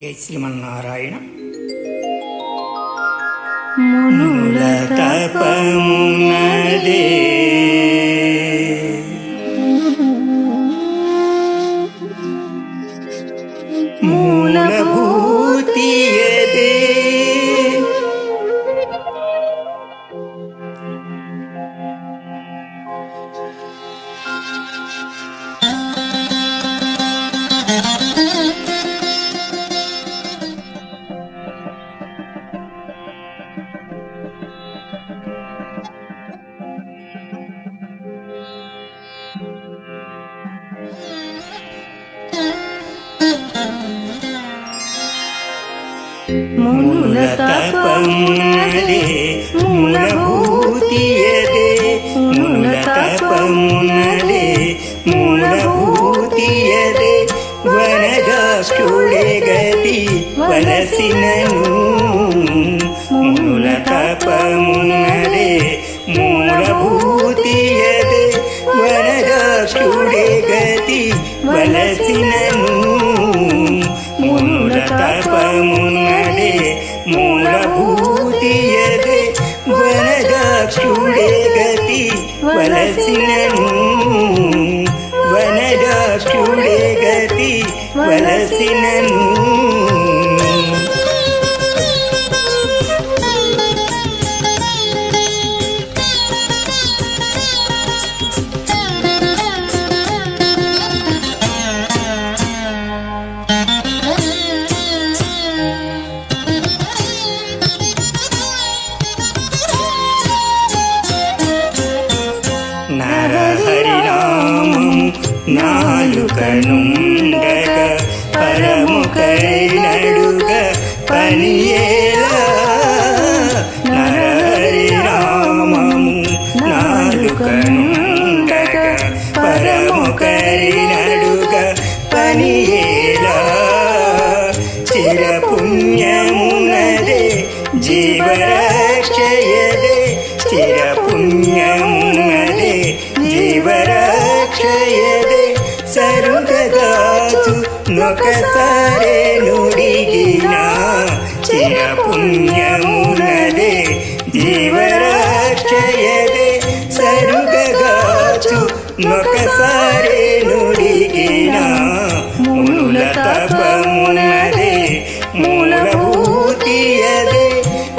శ్రీమన్నారాయణ. మునుల తపమునదే మూలభూతియదే మునుల తపమునదే మూలభూతియదే మునుల తపమునదే మూలభూతియదే వనదాక్షుడే గతి వలసినను మునుల తపమునదే మూలభూతియదే వనదాక్షుడే గతి వలసినను మునుల తపమునదే మూలభూతియదే వనదాక్షుడే గతి వలసినను వనదాక్షుడే గతి వలసినను నరహరినామము నాలుకనుండగ పరముకైనడుగ పనియేలా నరహరినామము నాలుకనుండగ పరముకైనడుగ పనియేలా చిరపుణ్యమునదే జీవరక్షయదే చిరపుణ్యమునదే జీవరక్షయదే సరుగదాచు నొకసారే నుడిగిన చిరపుణ్యమునదే జీవరక్షయదే సరుగదాచు నొకసారే నుడిగిన మునుల తపమునదే మూలభూతియదే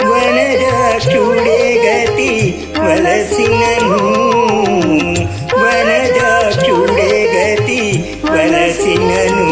వనదాక్షుడే గతి వలసినను వనదాక్షుడే గతి వలసినను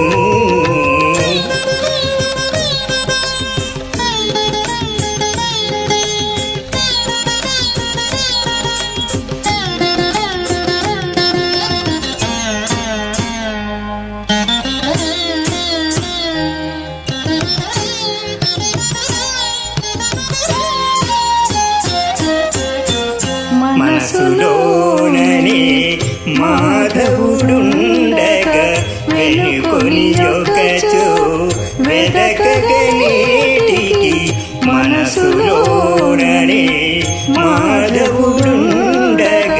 మనసులోననే మాధవుడుండగ వెనుకొని యొక్కచో వెదకగనేటికి మనసులోననే మాధవుడుండగ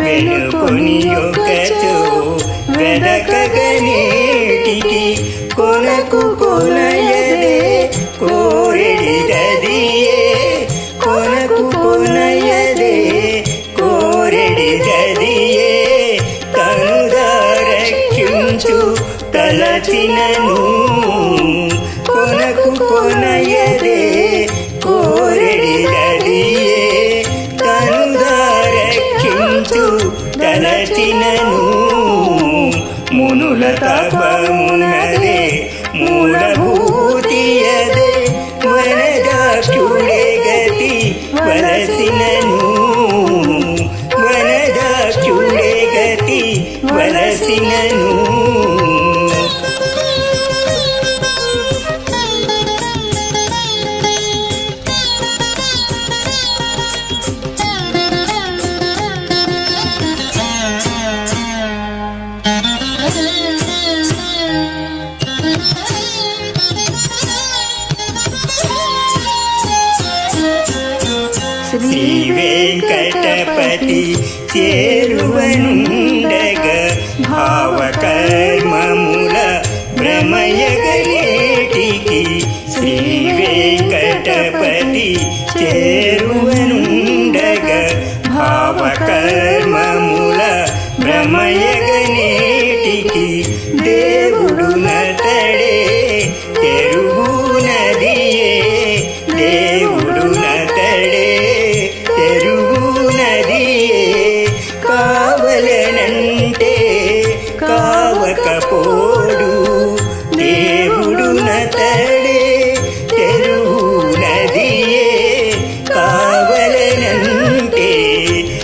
వెనుకొని యొక్కచో వెదకగనేటికి కొనకు కొనయదే కోరెడిదదియే కొనకు కొనయదే కోరెడిదదియే తనుదారక్షించు తలచినను కొనకు కొనయదే కోరెడిదదియే తనుదారక్షించు తలచినను మునుల తపమునదే మూలభూతియదే వనదాక్షుడే గతి వలసినను వనదాక్షుడే గతి వలసినను శ్రీ వెంకటపతి చేరువనుండగ భావకర్మముల భ్రమయగలేటికి నేటికి శ్రీ వెంకటపతి చేరువనుండగా భావకర్మముల భ్రమయగనేటికి దేవుడు నతడే తెరుగునదియే దేవుడు నతడే తెరుగునదియే కావలనంటే కావకపోడు దేవుడు నతడే తెరుగునదియే కావలనంటే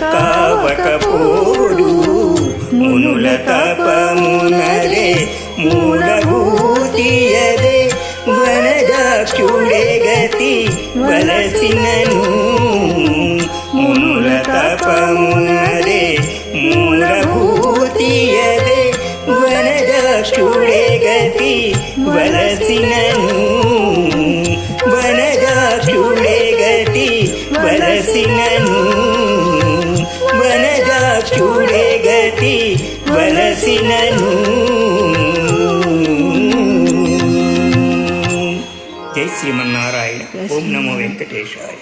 కావకపోడు మునుల తపమునదే మూలభూతియదే వనదాక్షుడే గతి వలసినను మునుల తపమునదే మూలభూతియదే వనదాక్షుడే గతి వలసినను వనదాక్షుడే గతి వలసినను వనదాక్షుడే గతి వలసినను. జై శ్రీమన్నారాయణ. ఓం నమో వెంకటేశాయ.